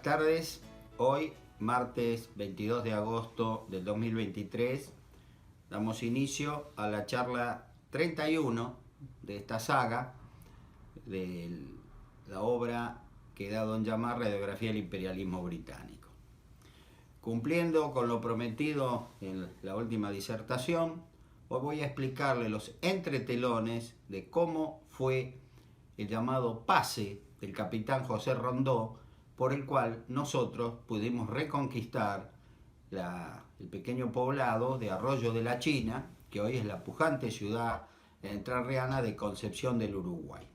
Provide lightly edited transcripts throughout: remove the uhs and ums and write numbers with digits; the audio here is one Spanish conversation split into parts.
tardes. Hoy, martes 22 de agosto del 2023, damos inicio a la charla 31 de esta saga de la obra que he dado en llamar Radiografía del Imperialismo Británico. Cumpliendo con lo prometido en la última disertación, hoy voy a explicarle los entretelones de cómo fue el llamado pase del capitán José Rondó, por el cual nosotros pudimos reconquistar el pequeño poblado de Arroyo de la China, que hoy es la pujante ciudad entrerriana de Concepción del Uruguay.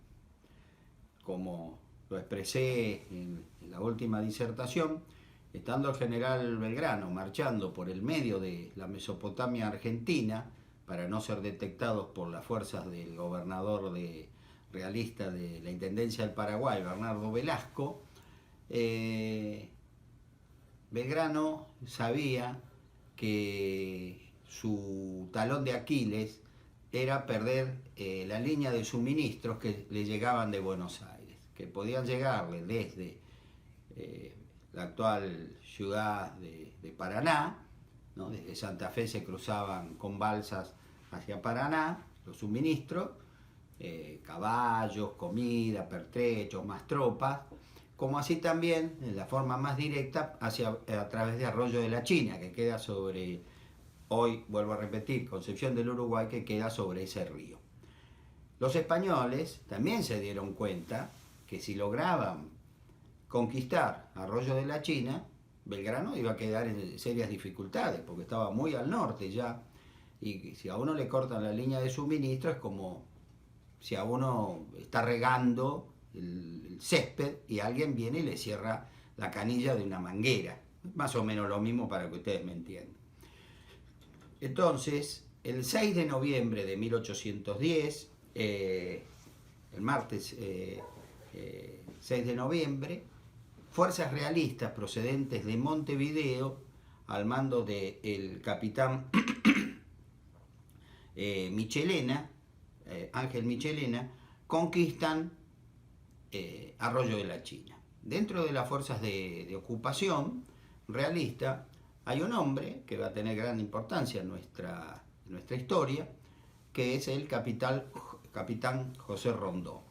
Como lo expresé en la última disertación, estando el general Belgrano marchando por el medio de la Mesopotamia argentina, para no ser detectados por las fuerzas del gobernador realista de la Intendencia del Paraguay, Bernardo Velasco, Belgrano sabía que su talón de Aquiles era perder la línea de suministros que le llegaban de Buenos Aires, que podían llegarle desde la actual ciudad de Paraná, ¿no? Desde Santa Fe se cruzaban con balsas hacia Paraná los suministros, caballos, comida, pertrechos, más tropas, como así también, en la forma más directa, a través de Arroyo de la China, que queda sobre, hoy vuelvo a repetir, Concepción del Uruguay, que queda sobre ese río. Los españoles también se dieron cuenta que si lograban conquistar Arroyo de la China, Belgrano iba a quedar en serias dificultades, porque estaba muy al norte ya, y si a uno le cortan la línea de suministro es como si a uno está regando el césped y alguien viene y le cierra la canilla de una manguera. Más o menos lo mismo para que ustedes me entiendan. Entonces, el 6 de noviembre de 1810, el martes 6 de noviembre, fuerzas realistas procedentes de Montevideo, al mando del capitán Michelena, Ángel Michelena, conquistan Arroyo de la China. Dentro de las fuerzas de ocupación realista hay un hombre que va a tener gran importancia en nuestra historia, que es el capitán José Rondó.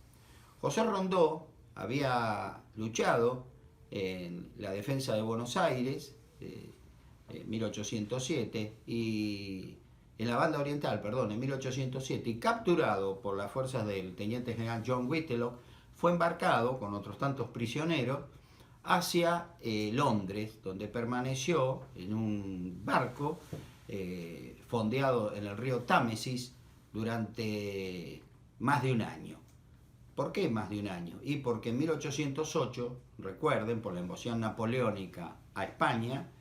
José Rondó había luchado en la defensa de Buenos Aires en 1807 y en la banda oriental, en 1807, y capturado por las fuerzas del teniente general John Whitlock, fue embarcado con otros tantos prisioneros hacia Londres, donde permaneció en un barco fondeado en el río Támesis durante más de un año. ¿Por qué más de un año? Y porque en 1808, recuerden, por la invasión napoleónica a España,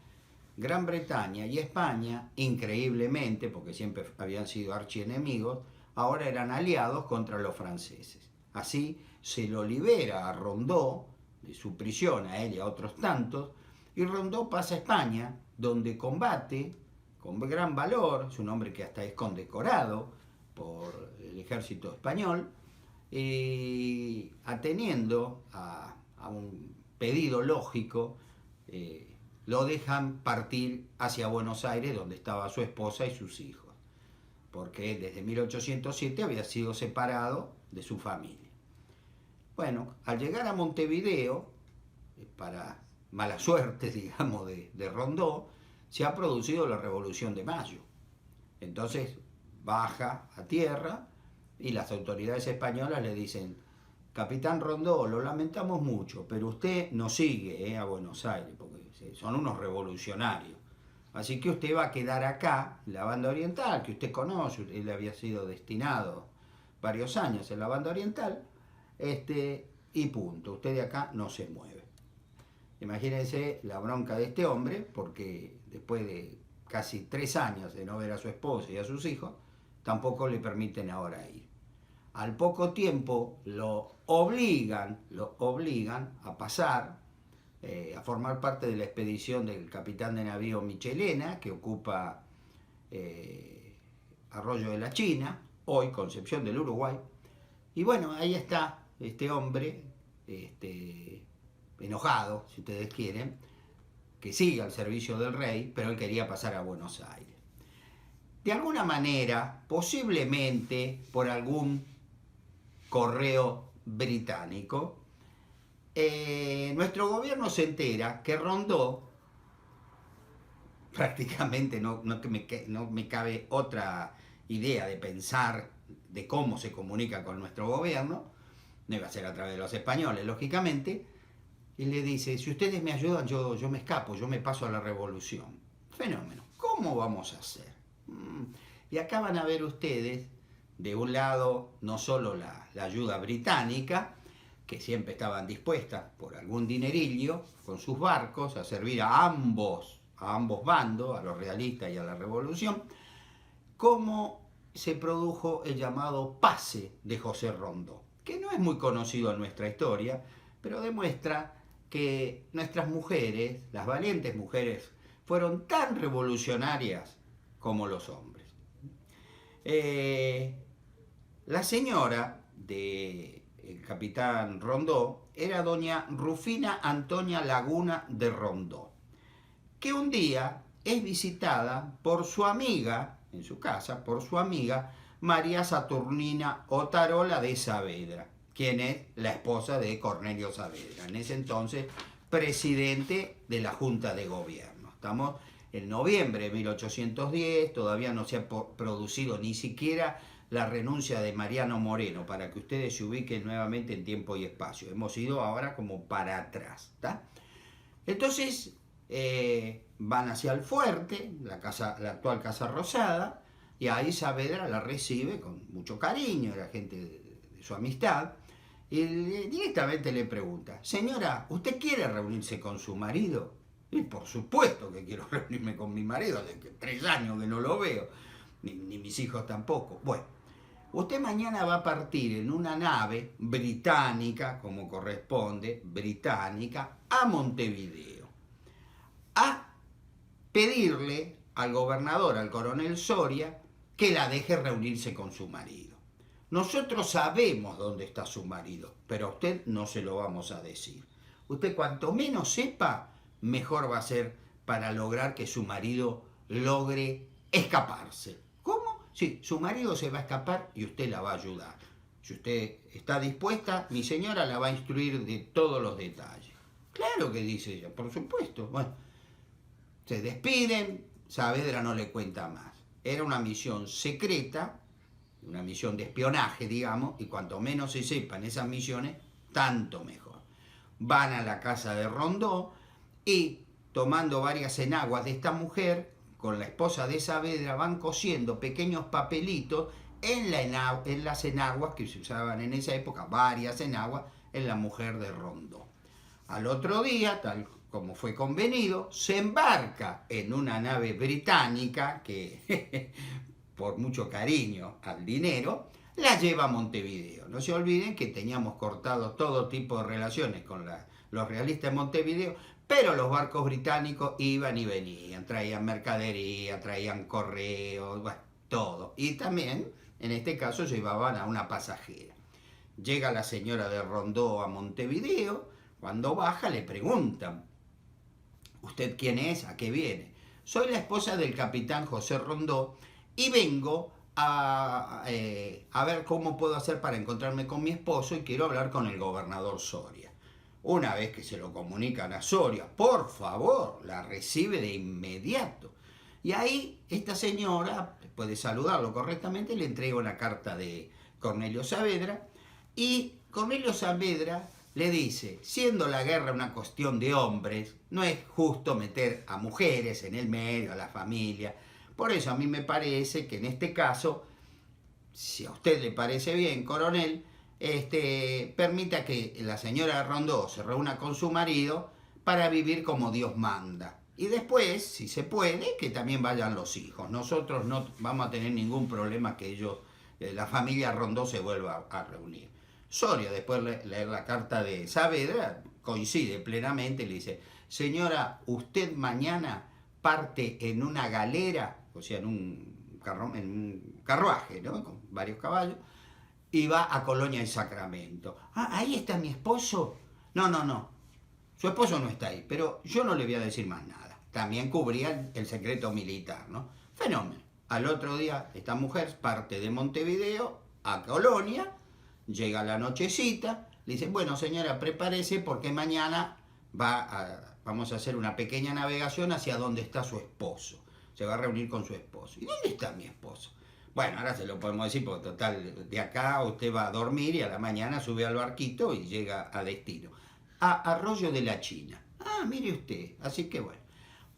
Gran Bretaña y España, increíblemente, porque siempre habían sido archienemigos, ahora eran aliados contra los franceses. Así se lo libera a Rondó de su prisión, a él y a otros tantos, y Rondó pasa a España, donde combate con gran valor, es un hombre que hasta es condecorado por el ejército español, y ateniendo a un pedido lógico, lo dejan partir hacia Buenos Aires, donde estaba su esposa y sus hijos, porque desde 1807 había sido separado de su familia. Bueno, al llegar a Montevideo, para mala suerte, digamos, de Rondó, se ha producido la Revolución de Mayo. Entonces baja a tierra y las autoridades españolas le dicen: capitán Rondó, lo lamentamos mucho, pero usted no sigue a Buenos Aires, porque son unos revolucionarios. Así que usted va a quedar acá, en la banda oriental, que usted conoce, él había sido destinado varios años en la banda oriental, y punto, usted de acá no se mueve. Imagínense la bronca de este hombre, porque después de casi 3 años de no ver a su esposa y a sus hijos, tampoco le permiten ahora ir. Al poco tiempo lo obligan a pasar, a formar parte de la expedición del capitán de navío Michelena, que ocupa Arroyo de la China, hoy Concepción del Uruguay. Y bueno, ahí está este hombre, enojado, si ustedes quieren, que siga al servicio del rey, pero él quería pasar a Buenos Aires. De alguna manera, posiblemente por algún correo británico, nuestro gobierno se entera que Rondó, prácticamente no me cabe otra idea de pensar de cómo se comunica con nuestro gobierno, no iba a ser a través de los españoles, lógicamente, y le dice, si ustedes me ayudan, yo me escapo, yo me paso a la revolución. Fenómeno. ¿Cómo vamos a hacer? Y acá van a ver ustedes, de un lado, no solo la ayuda británica, que siempre estaban dispuestas por algún dinerillo, con sus barcos, a servir a ambos bandos, a los realistas y a la revolución, como se produjo el llamado pase de José Rondó, que no es muy conocido en nuestra historia, pero demuestra que nuestras mujeres, las valientes mujeres, fueron tan revolucionarias como los hombres. La señora del capitán Rondó era doña Rufina Antonia Laguna de Rondó, que un día es visitada por su amiga, en su casa, por su amiga María Saturnina Otarola de Saavedra, quien es la esposa de Cornelio Saavedra, en ese entonces presidente de la Junta de Gobierno. Estamos en noviembre de 1810, todavía no se ha producido ni siquiera la renuncia de Mariano Moreno, para que ustedes se ubiquen nuevamente en tiempo y espacio. Hemos ido ahora como para atrás, ¿está? Entonces van hacia el fuerte, la actual Casa Rosada, y ahí Saavedra la recibe con mucho cariño, era gente de su amistad, y directamente le pregunta, señora, ¿usted quiere reunirse con su marido? Y por supuesto que quiero reunirme con mi marido, hace 3 años que no lo veo, ni mis hijos tampoco. Bueno, usted mañana va a partir en una nave británica, como corresponde, británica, a Montevideo, a pedirle al gobernador, al coronel Soria, que la deje reunirse con su marido. Nosotros sabemos dónde está su marido, pero a usted no se lo vamos a decir. Usted cuanto menos sepa, mejor va a ser para lograr que su marido logre escaparse. ¿Cómo? Sí, su marido se va a escapar y usted la va a ayudar. Si usted está dispuesta, mi señora la va a instruir de todos los detalles. Claro que dice ella, por supuesto. Bueno, se despiden, Saavedra no le cuenta más. Era una misión secreta, una misión de espionaje, digamos, y cuanto menos se sepan esas misiones, tanto mejor. Van a la casa de Rondó y, tomando varias enaguas de esta mujer, con la esposa de Saavedra, van cosiendo pequeños papelitos en las enaguas que se usaban en esa época, varias enaguas, en la mujer de Rondó. Al otro día, tal como fue convenido, se embarca en una nave británica que, por mucho cariño al dinero, la lleva a Montevideo. No se olviden que teníamos cortado todo tipo de relaciones con los realistas de Montevideo, pero los barcos británicos iban y venían, traían mercadería, traían correos, bueno, todo. Y también, en este caso, llevaban a una pasajera. Llega la señora de Rondó a Montevideo, cuando baja le preguntan, ¿usted quién es? ¿A qué viene? Soy la esposa del capitán José Rondó y vengo a ver cómo puedo hacer para encontrarme con mi esposo y quiero hablar con el gobernador Soria. Una vez que se lo comunican a Soria, por favor, la recibe de inmediato. Y ahí esta señora, después de saludarlo correctamente, le entrega una carta de Cornelio Saavedra y Cornelio Saavedra le dice, siendo la guerra una cuestión de hombres, no es justo meter a mujeres en el medio, a la familia. Por eso a mí me parece que en este caso, si a usted le parece bien, coronel, permita que la señora Rondó se reúna con su marido para vivir como Dios manda. Y después, si se puede, que también vayan los hijos. Nosotros no vamos a tener ningún problema que ellos, la familia Rondó se vuelva a reunir. Soria, después de leer la carta de Saavedra, coincide plenamente y le dice, señora, usted mañana parte en una galera, o sea, en un carruaje, ¿no? Con varios caballos, y va a Colonia y Sacramento. Ah, ahí está mi esposo. No. Su esposo no está ahí, pero yo no le voy a decir más nada. También cubría el secreto militar, ¿no? Fenómeno. Al otro día, esta mujer parte de Montevideo a Colonia, llega la nochecita, le dice, bueno señora, prepárese porque mañana vamos a hacer una pequeña navegación hacia donde está su esposo. Se va a reunir con su esposo. ¿Y dónde está mi esposo? Bueno, ahora se lo podemos decir porque total, de acá usted va a dormir y a la mañana sube al barquito y llega a destino. A Arroyo de la China. Ah, mire usted. Así que bueno.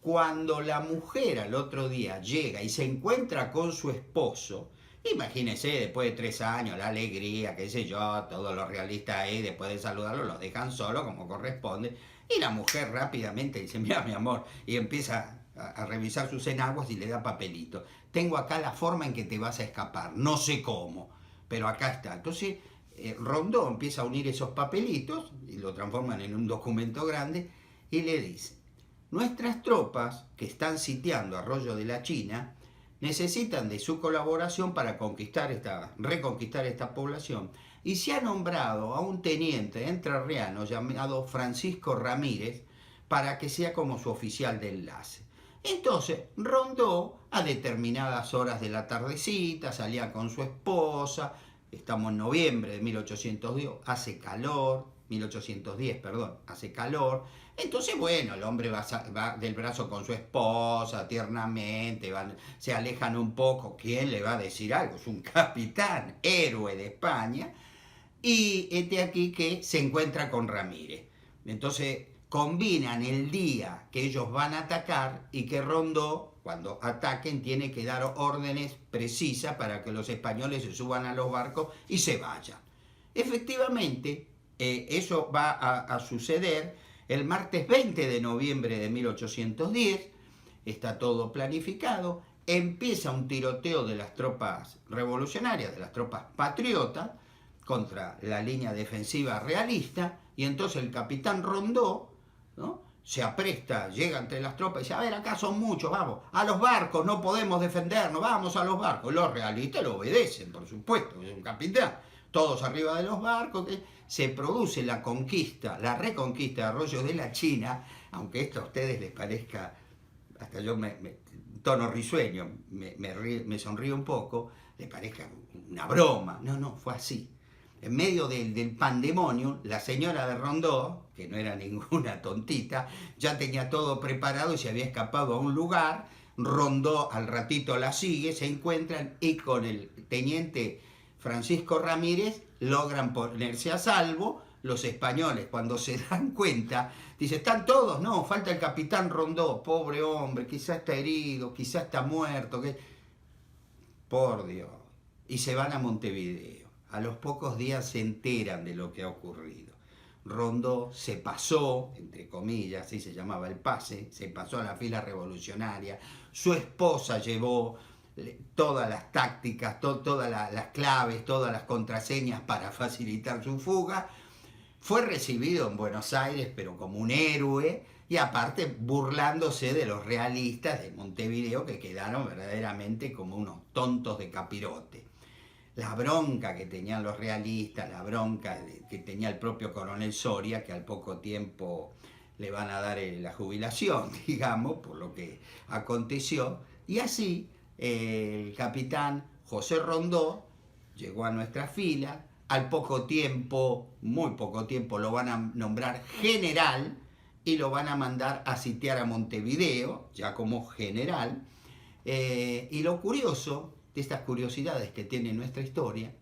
Cuando la mujer al otro día llega y se encuentra con su esposo, imagínese, después de 3 años, la alegría, qué sé yo, todos los realistas ahí, después de saludarlo, los dejan solo como corresponde, y la mujer rápidamente dice, mira mi amor, y empieza a revisar sus enaguas y le da papelito. Tengo acá la forma en que te vas a escapar, no sé cómo, pero acá está. Entonces, Rondó empieza a unir esos papelitos y lo transforman en un documento grande y le dice, nuestras tropas que están sitiando Arroyo de la China necesitan de su colaboración para reconquistar esta población y se ha nombrado a un teniente entrerriano llamado Francisco Ramírez para que sea como su oficial de enlace. Entonces Rondó a determinadas horas de la tardecita, salía con su esposa, estamos en noviembre de 1810, hace calor, 1810, perdón, hace calor. Entonces, bueno, el hombre va del brazo con su esposa, tiernamente, se alejan un poco. ¿Quién le va a decir algo? Es un capitán, héroe de España. Y este aquí que se encuentra con Ramírez. Entonces, combinan el día que ellos van a atacar y que Rondó, cuando ataquen, tiene que dar órdenes precisas para que los españoles se suban a los barcos y se vayan. Efectivamente, eso va a suceder el martes 20 de noviembre de 1810, está todo planificado, empieza un tiroteo de las tropas revolucionarias, de las tropas patriotas, contra la línea defensiva realista, y entonces el capitán Rondó, ¿no?, se apresta, llega entre las tropas y dice, a ver, acá son muchos, vamos, a los barcos, no podemos defendernos, vamos a los barcos. Los realistas lo obedecen, por supuesto, es un capitán, todos arriba de los barcos. Se produce la conquista, la reconquista de Arroyo de la China, aunque esto a ustedes les parezca, hasta yo tono risueño, me sonrío un poco, les parezca una broma. No, fue así. En medio del pandemonio, la señora de Rondó, que no era ninguna tontita, ya tenía todo preparado y se había escapado a un lugar. Rondó al ratito la sigue, se encuentran y con el teniente Francisco Ramírez logran ponerse a salvo. Los españoles, cuando se dan cuenta, dicen, ¿están todos? No, falta el capitán Rondó, pobre hombre, quizá está herido, quizá está muerto. Por Dios. Y se van a Montevideo. A los pocos días se enteran de lo que ha ocurrido. Rondó se pasó, entre comillas, así se llamaba el pase, se pasó a la fila revolucionaria. Su esposa llevó todas las tácticas, todas las claves, todas las contraseñas para facilitar su fuga. Fue recibido en Buenos Aires, pero como un héroe, y aparte burlándose de los realistas de Montevideo, que quedaron verdaderamente como unos tontos de capirote. La bronca que tenían los realistas, la bronca que tenía el propio coronel Soria, que al poco tiempo le van a dar la jubilación, digamos, por lo que aconteció. Y así el capitán José Rondó llegó a nuestra fila. Al poco tiempo, muy poco tiempo, lo van a nombrar general y lo van a mandar a sitiar a Montevideo, ya como general. Y lo curioso de estas curiosidades que tiene nuestra historia,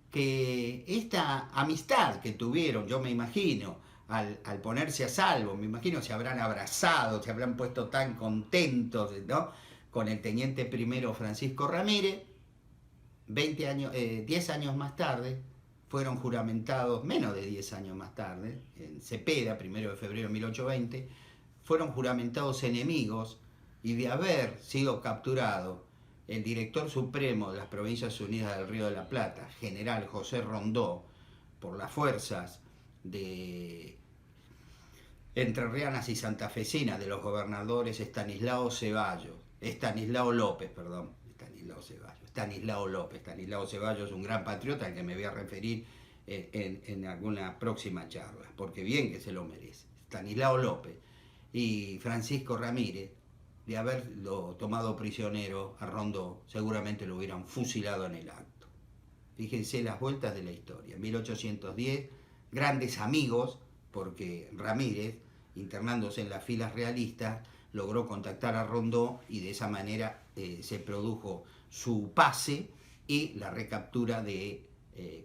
que esta amistad que tuvieron, yo me imagino, al ponerse a salvo, me imagino se habrán abrazado, se habrán puesto tan contentos, ¿no?, con el teniente primero Francisco Ramírez. 10 años más tarde, fueron juramentados, menos de 10 años más tarde, en Cepeda, 1 de febrero de 1820, fueron juramentados enemigos, y de haber sido capturado el director supremo de las Provincias Unidas del Río de la Plata, general José Rondó, por las fuerzas de entrerrianas y santafesinas de los gobernadores Estanislao López. Estanislao Ceballos es un gran patriota al que me voy a referir en alguna próxima charla, porque bien que se lo merece. Stanislao López y Francisco Ramírez, de haberlo tomado prisionero a Rondó, seguramente lo hubieran fusilado en el acto. Fíjense las vueltas de la historia. En 1810, grandes amigos, porque Ramírez, internándose en las filas realistas, logró contactar a Rondó y de esa manera se produjo su pase y la recaptura de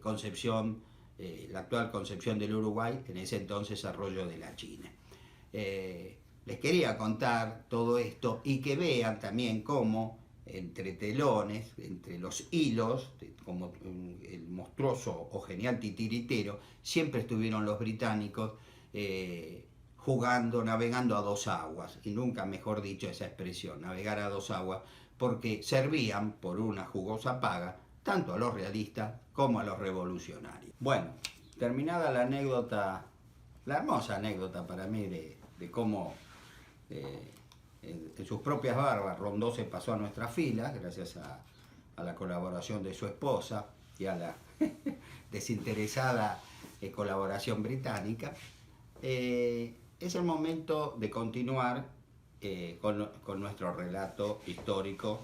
Concepción, la actual Concepción del Uruguay, en ese entonces Arroyo de la China. Les quería contar todo esto y que vean también cómo entre telones, entre los hilos, como el monstruoso o genial titiritero, siempre estuvieron los británicos jugando, navegando a dos aguas, y nunca mejor dicho esa expresión, navegar a dos aguas, porque servían por una jugosa paga tanto a los realistas como a los revolucionarios. Bueno, terminada la anécdota, la hermosa anécdota para mí de cómo en sus propias barbas Rondó se pasó a nuestras filas gracias a la colaboración de su esposa y a la desinteresada colaboración británica, es el momento de continuar con nuestro relato histórico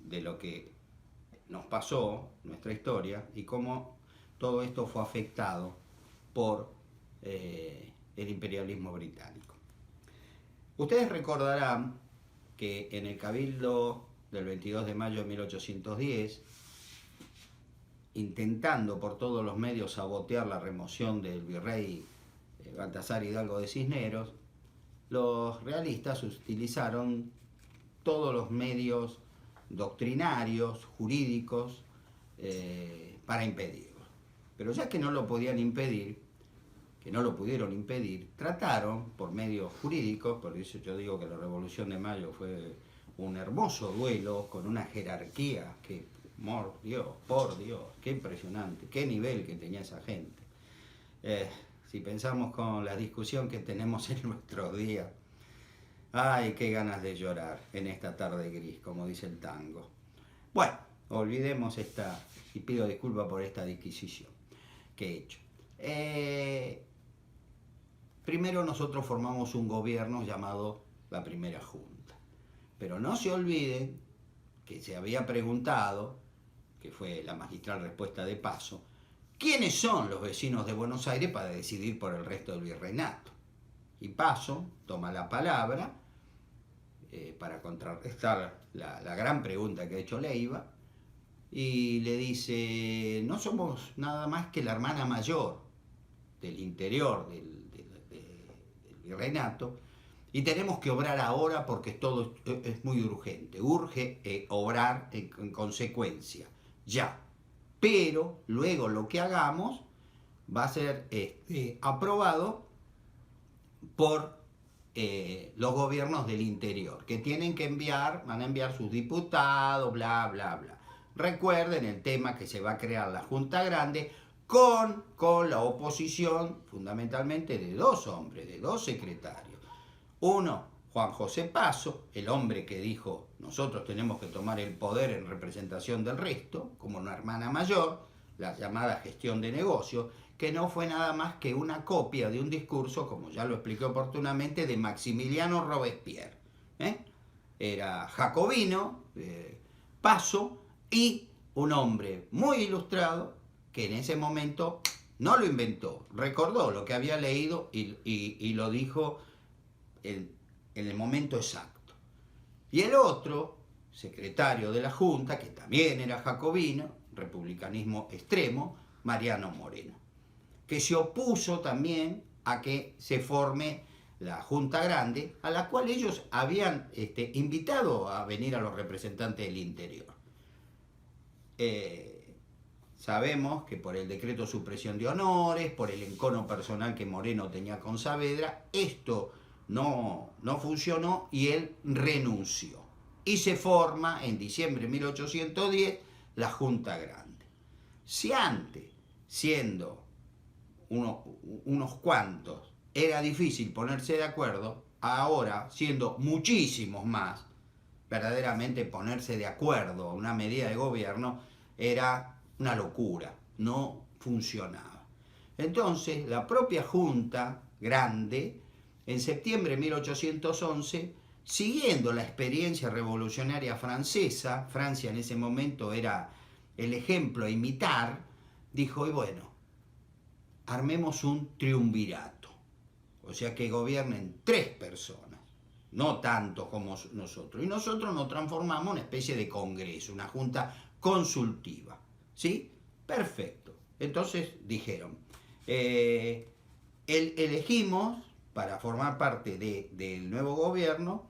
de lo que nos pasó, nuestra historia, y cómo todo esto fue afectado por el imperialismo británico. Ustedes recordarán que en el Cabildo del 22 de mayo de 1810, intentando por todos los medios sabotear la remoción del virrey Baltasar Hidalgo de Cisneros, los realistas utilizaron todos los medios doctrinarios, jurídicos, para impedirlo. Pero ya que no lo podían impedir, que no lo pudieron impedir, trataron por medios jurídicos, por eso yo digo que la Revolución de Mayo fue un hermoso duelo con una jerarquía que, por Dios, qué impresionante, qué nivel que tenía esa gente. Si pensamos con la discusión que tenemos en nuestros días, ay, qué ganas de llorar en esta tarde gris, como dice el tango. Bueno, olvidemos esta, y pido disculpas por esta disquisición que he hecho. Primero nosotros formamos un gobierno llamado la Primera Junta, pero no se olviden que se había preguntado, que fue la magistral respuesta de Paso, ¿quiénes son los vecinos de Buenos Aires para decidir por el resto del virreinato? Y Paso toma la palabra para contrarrestar la gran pregunta que ha hecho Leiva y le dice, no somos nada más que la hermana mayor del interior del virreinato y tenemos que obrar ahora porque todo es muy urgente, urge obrar en consecuencia, ya. Pero luego lo que hagamos va a ser aprobado por los gobiernos del interior, que tienen que van a enviar sus diputados, bla, bla, bla. Recuerden el tema que se va a crear la Junta Grande con la oposición fundamentalmente de dos hombres, de dos secretarios. Uno, Juan José Paso, el hombre que dijo, nosotros tenemos que tomar el poder en representación del resto, como una hermana mayor, la llamada gestión de negocios, que no fue nada más que una copia de un discurso, como ya lo expliqué oportunamente, de Maximiliano Robespierre. Era jacobino, Paso, y un hombre muy ilustrado, que en ese momento no lo inventó, recordó lo que había leído y lo dijo en el momento exacto. Y el otro, secretario de la Junta, que también era jacobino, republicanismo extremo, Mariano Moreno, que se opuso también a que se forme la Junta Grande, a la cual ellos habían invitado a venir a los representantes del interior. Sabemos que por el decreto de supresión de honores, por el encono personal que Moreno tenía con Saavedra, esto no funcionó y él renunció. Y se forma en diciembre de 1810 la Junta Grande. Si antes, siendo unos cuantos, era difícil ponerse de acuerdo, ahora, siendo muchísimos más, verdaderamente ponerse de acuerdo a una medida de gobierno era una locura, no funcionaba. Entonces, la propia Junta Grande en septiembre de 1811, siguiendo la experiencia revolucionaria francesa, Francia en ese momento era el ejemplo a imitar, dijo, y bueno, armemos un triunvirato, o sea que gobiernen 3 personas, no tanto como nosotros, y nosotros nos transformamos en una especie de congreso, una junta consultiva, ¿sí? Perfecto. Entonces dijeron, elegimos para formar parte del nuevo gobierno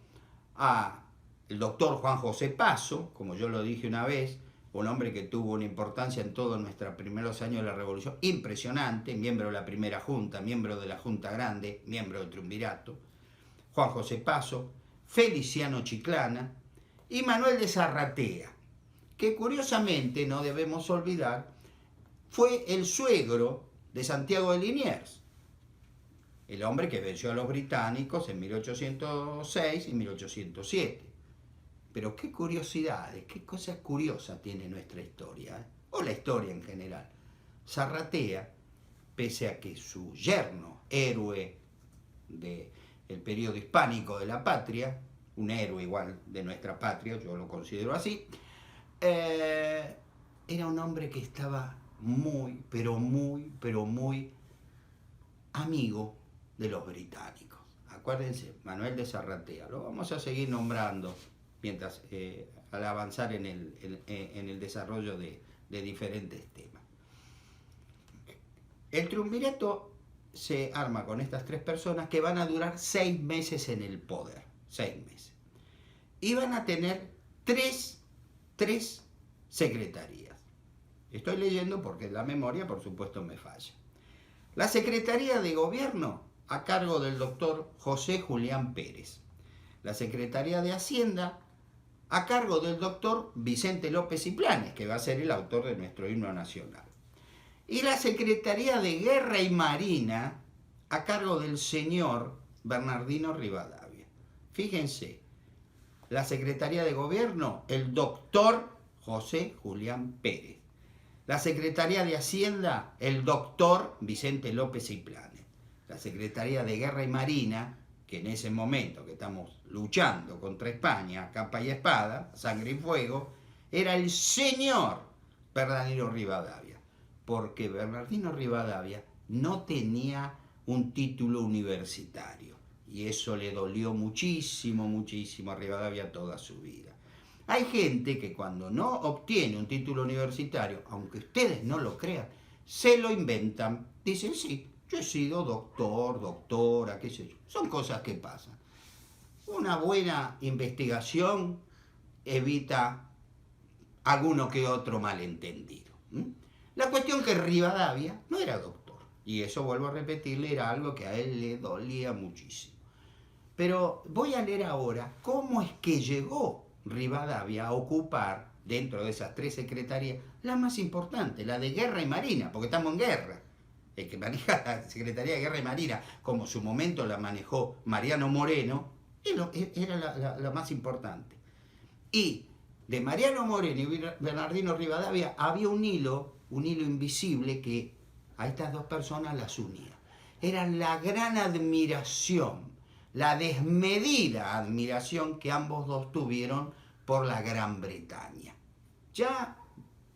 a el doctor Juan José Paso, como yo lo dije una vez, un hombre que tuvo una importancia en todos nuestros primeros años de la Revolución, impresionante, miembro de la primera junta, miembro de la Junta Grande, miembro del Triunvirato, Juan José Paso, Feliciano Chiclana y Manuel de Zarratea, que curiosamente, no debemos olvidar, fue el suegro de Santiago de Liniers, el hombre que venció a los británicos en 1806 y 1807. Pero qué curiosidades, qué cosas curiosas tiene nuestra historia, ¿eh? O la historia en general. Zarratea, pese a que su yerno, héroe del periodo hispánico de la patria, un héroe igual de nuestra patria, yo lo considero así, era un hombre que estaba muy, pero muy amigo de los británicos. Acuérdense, Manuel de Zarratea, lo vamos a seguir nombrando mientras al avanzar en el desarrollo de diferentes temas. El triunvirato se arma con estas 3 personas que van a durar 6 meses en el poder, 6 meses. Y van a tener tres secretarías. Estoy leyendo porque la memoria, por supuesto, me falla. La Secretaría de Gobierno a cargo del doctor José Julián Pérez. La Secretaría de Hacienda a cargo del doctor Vicente López y Planes, que va a ser el autor de nuestro himno nacional. Y la Secretaría de Guerra y Marina a cargo del señor Bernardino Rivadavia. Fíjense, la Secretaría de Gobierno, el doctor José Julián Pérez. La Secretaría de Hacienda, el doctor Vicente López y Planes. La Secretaría de Guerra y Marina, que en ese momento que estamos luchando contra España, capa y espada, sangre y fuego, era el señor Bernardino Rivadavia, porque Bernardino Rivadavia no tenía un título universitario, y eso le dolió muchísimo a Rivadavia toda su vida. Hay gente que cuando no obtiene un título universitario, aunque ustedes no lo crean, se lo inventan, dicen, sí, yo he sido doctor, doctora, qué sé yo. Son cosas que pasan. Una buena investigación evita alguno que otro malentendido. La cuestión que Rivadavia no era doctor. Y eso, vuelvo a repetirle, era algo que a él le dolía muchísimo. Pero voy a leer ahora cómo es que llegó Rivadavia a ocupar, dentro de esas 3 secretarías, la más importante, la de Guerra y Marina, porque estamos en guerra. El que maneja la Secretaría de Guerra y Marina, como en su momento la manejó Mariano Moreno, era la más importante. Y de Mariano Moreno y Bernardino Rivadavia había un hilo invisible que a estas 2 personas las unía. Era la gran admiración, la desmedida admiración que ambos 2 tuvieron por la Gran Bretaña. Ya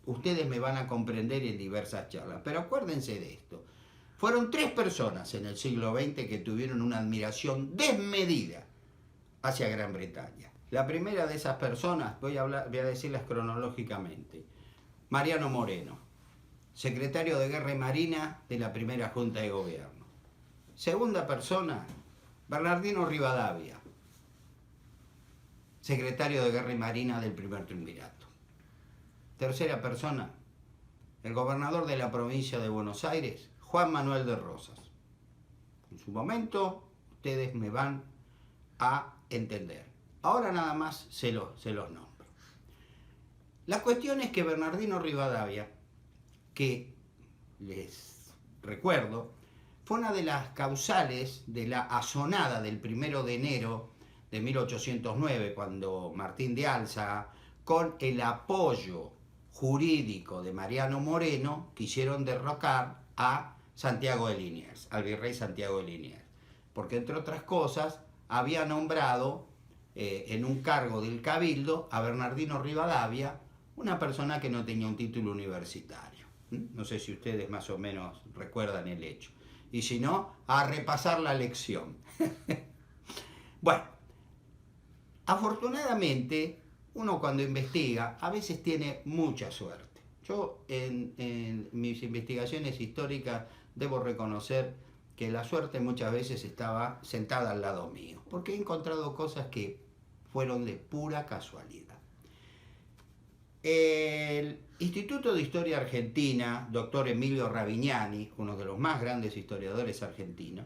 ustedes me van a comprender en diversas charlas, pero acuérdense de esto. Fueron 3 personas en el siglo XX que tuvieron una admiración desmedida hacia Gran Bretaña. La primera de esas personas, voy a decirlas cronológicamente. Mariano Moreno, secretario de Guerra y Marina de la primera Junta de Gobierno. Segunda persona, Bernardino Rivadavia, secretario de Guerra y Marina del primer triunvirato. Tercera persona, el gobernador de la provincia de Buenos Aires, Juan Manuel de Rosas. En su momento, ustedes me van a entender. Ahora nada más se los nombro. La cuestión es que Bernardino Rivadavia, que les recuerdo, fue una de las causales de la asonada del 1 de enero de 1809, cuando Martín de Alza, con el apoyo jurídico de Mariano Moreno, quisieron derrocar a Santiago de Liniers, al virrey Santiago de Liniers. porque entre otras cosas había nombrado en un cargo del Cabildo a Bernardino Rivadavia, una persona que no tenía un título universitario. No sé si ustedes más o menos recuerdan el hecho. Y si no, a repasar la lección. Bueno, afortunadamente, uno cuando investiga a veces tiene mucha suerte. Yo en mis investigaciones históricas debo reconocer que la suerte muchas veces estaba sentada al lado mío, porque he encontrado cosas que fueron de pura casualidad. El Instituto de Historia Argentina, doctor Emilio Ravignani, uno de los más grandes historiadores argentinos,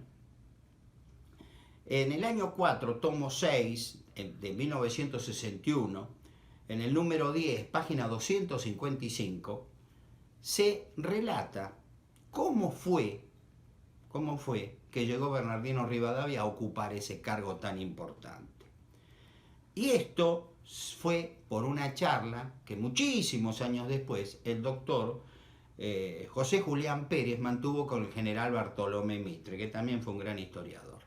en el año 4, tomo 6, de 1961, en el número 10, página 255, se relata cómo fue que llegó Bernardino Rivadavia a ocupar ese cargo tan importante. Y esto fue por una charla que muchísimos años después el doctor José Julián Pérez mantuvo con el general Bartolomé Mitre, que también fue un gran historiador.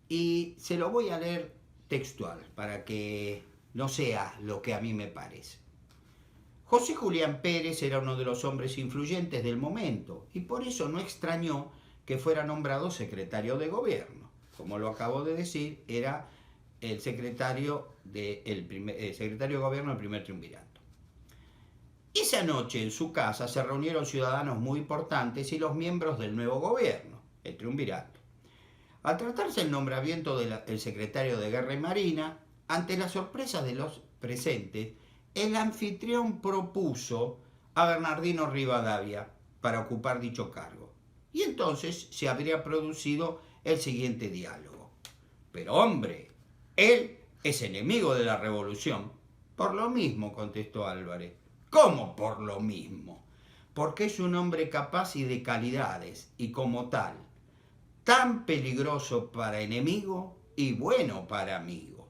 Y se lo voy a leer textual para que no sea lo que a mí me parece. José Julián Pérez era uno de los hombres influyentes del momento y por eso no extrañó que fuera nombrado secretario de gobierno. Como lo acabo de decir, era el secretario de gobierno del primer triunvirato. Esa noche en su casa se reunieron ciudadanos muy importantes y los miembros del nuevo gobierno, el triunvirato. Al tratarse el nombramiento del secretario de Guerra y Marina, ante la sorpresa de los presentes, el anfitrión propuso a Bernardino Rivadavia para ocupar dicho cargo. Y entonces se habría producido el siguiente diálogo. Pero hombre, él es enemigo de la revolución. Por lo mismo, contestó Álvarez. ¿Cómo por lo mismo? Porque es un hombre capaz y de calidades, y como tal, tan peligroso para enemigo y bueno para amigo.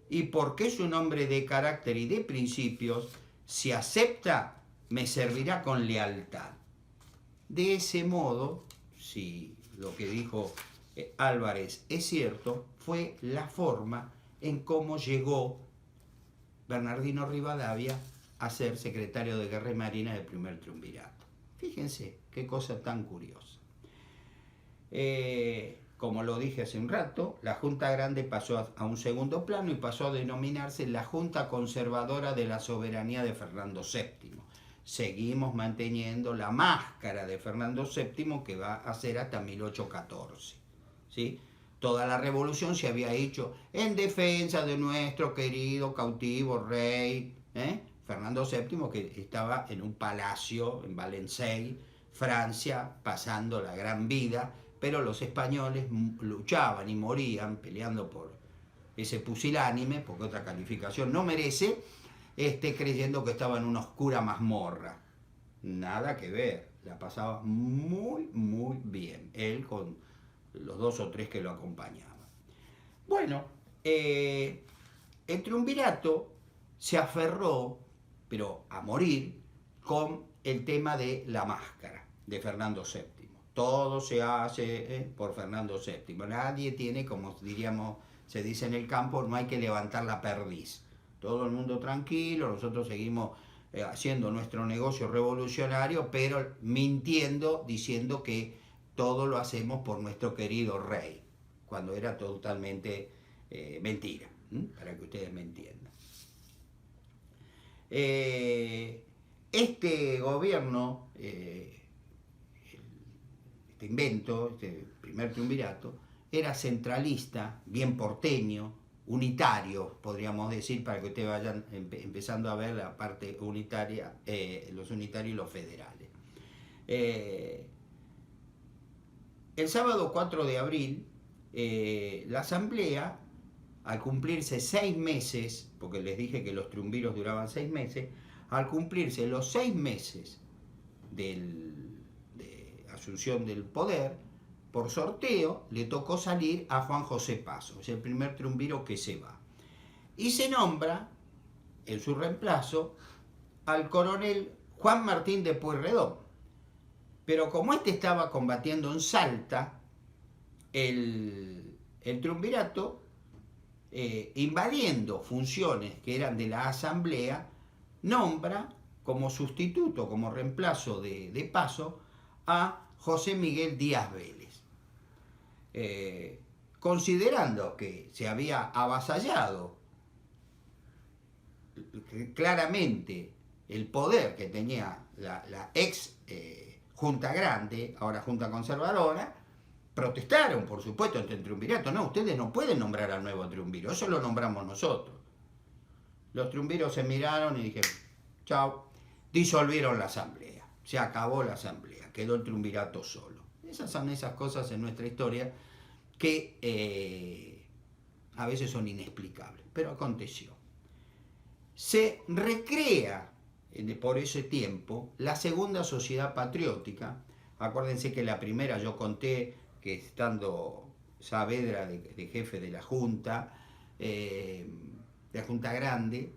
Y porque es un hombre de carácter y de principios, si acepta, me servirá con lealtad. De ese modo, si lo que dijo Álvarez es cierto, fue la forma en cómo llegó Bernardino Rivadavia a ser secretario de Guerra y Marina del primer triunvirato. Fíjense qué cosa tan curiosa. Como lo dije hace un rato, la Junta Grande pasó a un segundo plano y pasó a denominarse la Junta Conservadora de la Soberanía de Fernando VII. Seguimos manteniendo la máscara de Fernando VII que va a ser hasta 1814. ¿Sí? Toda la revolución se había hecho en defensa de nuestro querido cautivo rey, Fernando VII, que estaba en un palacio en Valenciennes, Francia, pasando la gran vida, pero los españoles luchaban y morían peleando por ese pusilánime, porque otra calificación no merece, creyendo que estaba en una oscura mazmorra. Nada que ver, la pasaba muy, muy bien, él con los 2 o 3 que lo acompañaban. Bueno, el triunvirato se aferró, pero a morir, con el tema de la máscara de Fernando VII. Todo se hace por Fernando VII. Nadie tiene, como diríamos, se dice en el campo, no hay que levantar la perdiz. Todo el mundo tranquilo, nosotros seguimos haciendo nuestro negocio revolucionario, pero mintiendo, diciendo que todo lo hacemos por nuestro querido rey, cuando era totalmente mentira, para que ustedes me entiendan. Este gobierno, este invento, este primer triunvirato, era centralista, bien porteño, unitario, podríamos decir, para que ustedes vayan empezando a ver la parte unitaria, los unitarios y los federales. El sábado 4 de abril, la asamblea, al cumplirse 6 meses, porque les dije que los triunviros duraban 6 meses, al cumplirse los 6 meses de asunción del poder, por sorteo le tocó salir a Juan José Paso, es el primer triunviro que se va. Y se nombra, en su reemplazo, al coronel Juan Martín de Pueyrredón. Pero como este estaba combatiendo en Salta, el triunvirato, invadiendo funciones que eran de la asamblea, nombra como sustituto, como reemplazo de Paso, a José Miguel Díaz Vélez. Considerando que se había avasallado claramente el poder que tenía la ex Junta Grande, ahora Junta Conservadora, protestaron, por supuesto, ante el triunvirato. No, ustedes no pueden nombrar al nuevo triunviro, eso lo nombramos nosotros. Los triunviros se miraron y dijeron, chao, disolvieron la asamblea, se acabó la asamblea, quedó el triunvirato solo. Esas son esas cosas en nuestra historia que a veces son inexplicables, pero aconteció. Se recrea por ese tiempo la segunda sociedad patriótica. Acuérdense que la primera yo conté que estando Saavedra de jefe de la Junta Grande,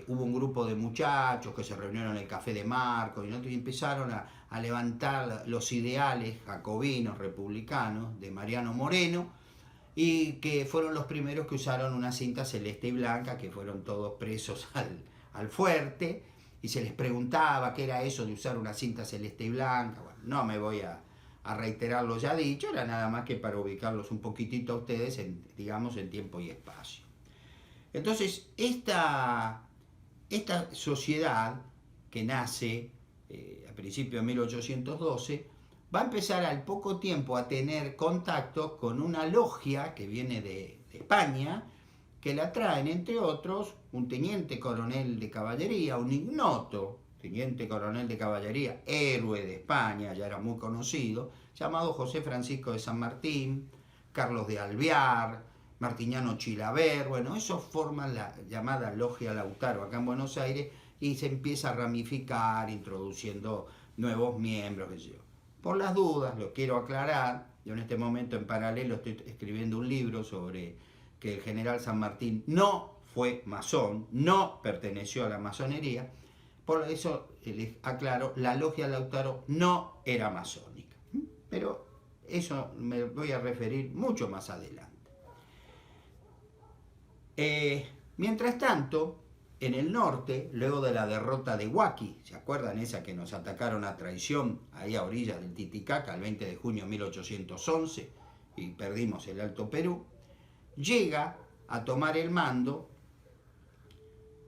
hubo un grupo de muchachos que se reunieron en el Café de Marcos y empezaron a levantar los ideales jacobinos, republicanos de Mariano Moreno, y que fueron los primeros que usaron una cinta celeste y blanca, que fueron todos presos al fuerte, y se les preguntaba qué era eso de usar una cinta celeste y blanca. Bueno, no me voy a reiterar lo ya dicho, era nada más que para ubicarlos un poquitito a ustedes, digamos, en tiempo y espacio. Entonces, esta sociedad que nace a principios de 1812, va a empezar al poco tiempo a tener contacto con una logia que viene de España, que la traen, entre otros, un teniente coronel de caballería, un ignoto teniente coronel de caballería, héroe de España, ya era muy conocido, llamado José Francisco de San Martín, Carlos de Alvear, Martiniano Chilaver. Bueno, esos forman la llamada Logia Lautaro acá en Buenos Aires, y se empieza a ramificar, introduciendo nuevos miembros, qué sé yo. Por las dudas, lo quiero aclarar, yo en este momento en paralelo estoy escribiendo un libro sobre que el general San Martín no fue masón, no perteneció a la masonería, por eso les aclaro, la Logia Lautaro no era masónica, pero eso me voy a referir mucho más adelante. Mientras tanto, en el norte, luego de la derrota de Huaki, ¿se acuerdan esa que nos atacaron a traición ahí a orillas del Titicaca el 20 de junio de 1811 y perdimos el Alto Perú? Llega a tomar el mando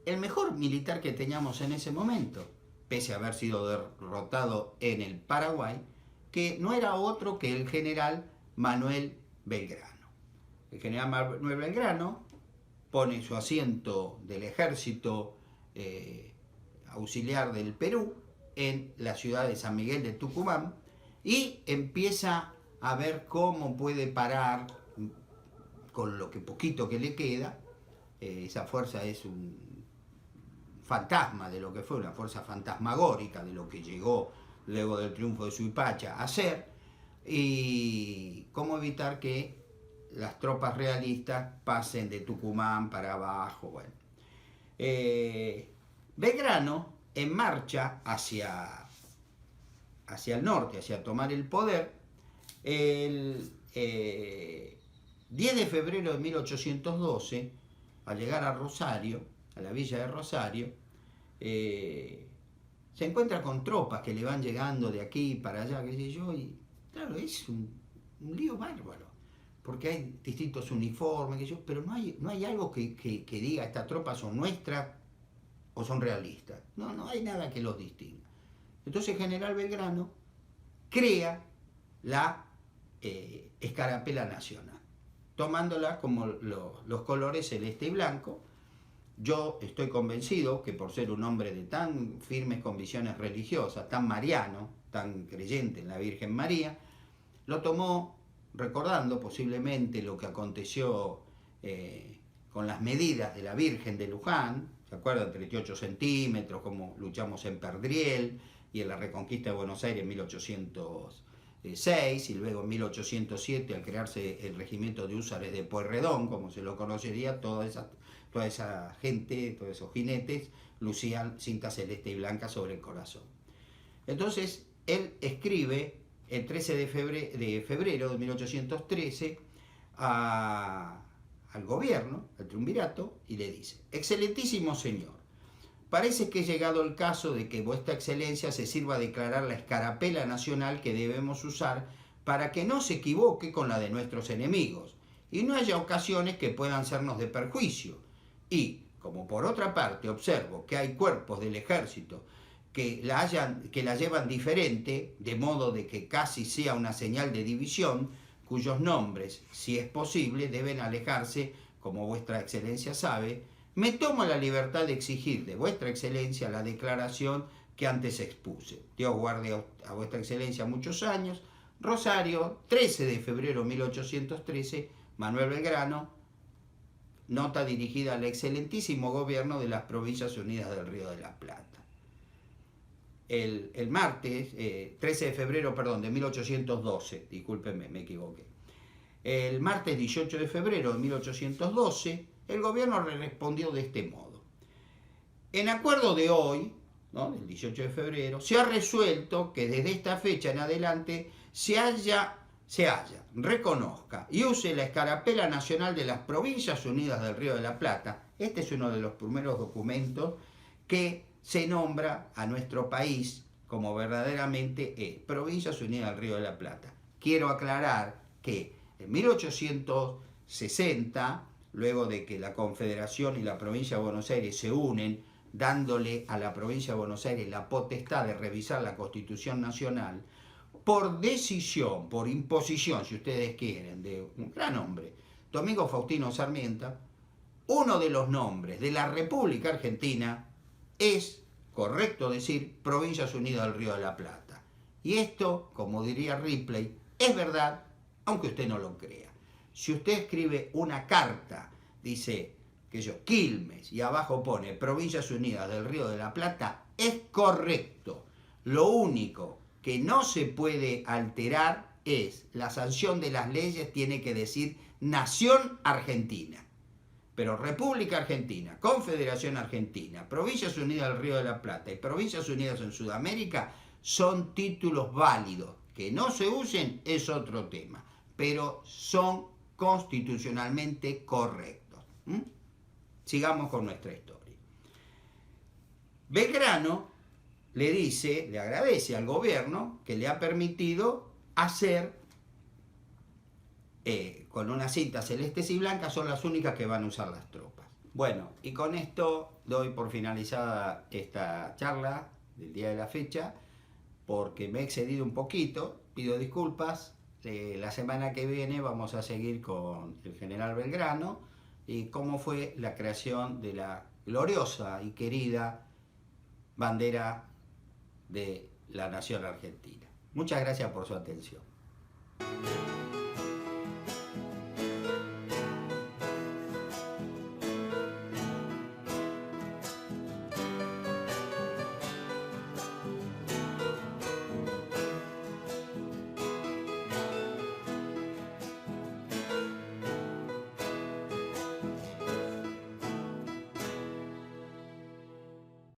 el mejor militar que teníamos en ese momento, pese a haber sido derrotado en el Paraguay, que no era otro que el general Manuel Belgrano. El general Manuel Belgrano pone su asiento del ejército auxiliar del Perú en la ciudad de San Miguel de Tucumán y empieza a ver cómo puede parar con lo que poquito que le queda. Esa fuerza es un fantasma de lo que fue, una fuerza fantasmagórica de lo que llegó luego del triunfo de Suipacha a ser, y cómo evitar que las tropas realistas pasen de Tucumán para abajo. Bueno, Belgrano en marcha hacia el norte, hacia tomar el poder, el 10 de febrero de 1812, al llegar a Rosario, a la villa de Rosario, se encuentra con tropas que le van llegando de aquí para allá, qué sé yo, y claro, es un lío bárbaro, porque hay distintos uniformes, qué sé yo, pero no hay algo que diga estas tropas son nuestras o son realistas. No hay nada que los distinga. Entonces General Belgrano crea la escarapela nacional, tomándola como los colores celeste y blanco. Yo estoy convencido que por ser un hombre de tan firmes convicciones religiosas, tan mariano, tan creyente en la Virgen María, lo tomó recordando posiblemente lo que aconteció con las medidas de la Virgen de Luján. ¿Se acuerdan? 38 centímetros, como luchamos en Perdriel y en la reconquista de Buenos Aires en 1806, y luego en 1807 al crearse el regimiento de húsares de Pueyrredón, como se lo conocería, toda esa gente, todos esos jinetes lucían cinta celeste y blanca sobre el corazón. Entonces él escribe el 13 de febrero de 1813 al gobierno, al triunvirato, y le dice: excelentísimo señor, parece que ha llegado el caso de que vuestra excelencia se sirva a declarar la escarapela nacional que debemos usar para que no se equivoque con la de nuestros enemigos y no haya ocasiones que puedan sernos de perjuicio. Y, como por otra parte observo que hay cuerpos del ejército que la llevan diferente, de modo de que casi sea una señal de división, cuyos nombres, si es posible, deben alejarse, como vuestra excelencia sabe, me tomo la libertad de exigir de vuestra excelencia la declaración que antes expuse. Dios guarde a vuestra excelencia muchos años. Rosario, 13 de febrero de 1813, Manuel Belgrano, nota dirigida al excelentísimo gobierno de las Provincias Unidas del Río de la Plata. El martes, 13 de febrero, perdón, de 1812, discúlpenme, me equivoqué. El martes 18 de febrero de 1812, el gobierno le respondió de este modo: en acuerdo de hoy, ¿no?, el 18 de febrero, se ha resuelto que desde esta fecha en adelante se reconozca y use la escarapela nacional de las Provincias Unidas del Río de la Plata. Este es uno de los primeros documentos que se nombra a nuestro país como verdaderamente es Provincias Unidas del Río de la Plata. Quiero aclarar que en 1860, luego de que la Confederación y la Provincia de Buenos Aires se unen, dándole a la Provincia de Buenos Aires la potestad de revisar la Constitución Nacional, por decisión, por imposición, si ustedes quieren, de un gran hombre, Domingo Faustino Sarmiento, uno de los nombres de la República Argentina es, correcto decir, Provincias Unidas del Río de la Plata. Y esto, como diría Ripley, es verdad, aunque usted no lo crea. Si usted escribe una carta, dice, Quilmes, y abajo pone Provincias Unidas del Río de la Plata, es correcto. Lo único que no se puede alterar es la sanción de las leyes, tiene que decir Nación Argentina. Pero República Argentina, Confederación Argentina, Provincias Unidas del Río de la Plata y Provincias Unidas en Sudamérica son títulos válidos. Que no se usen es otro tema, pero son constitucionalmente correctos. Sigamos con nuestra historia. Belgrano le agradece al gobierno que le ha permitido hacer con unas cintas celestes y blancas, son las únicas que van a usar las tropas. Bueno, y con esto doy por finalizada esta charla del día de la fecha, porque me he excedido un poquito, pido disculpas. La semana que viene vamos a seguir con el general Belgrano y cómo fue la creación de la gloriosa y querida bandera de la nación argentina. Muchas gracias por su atención.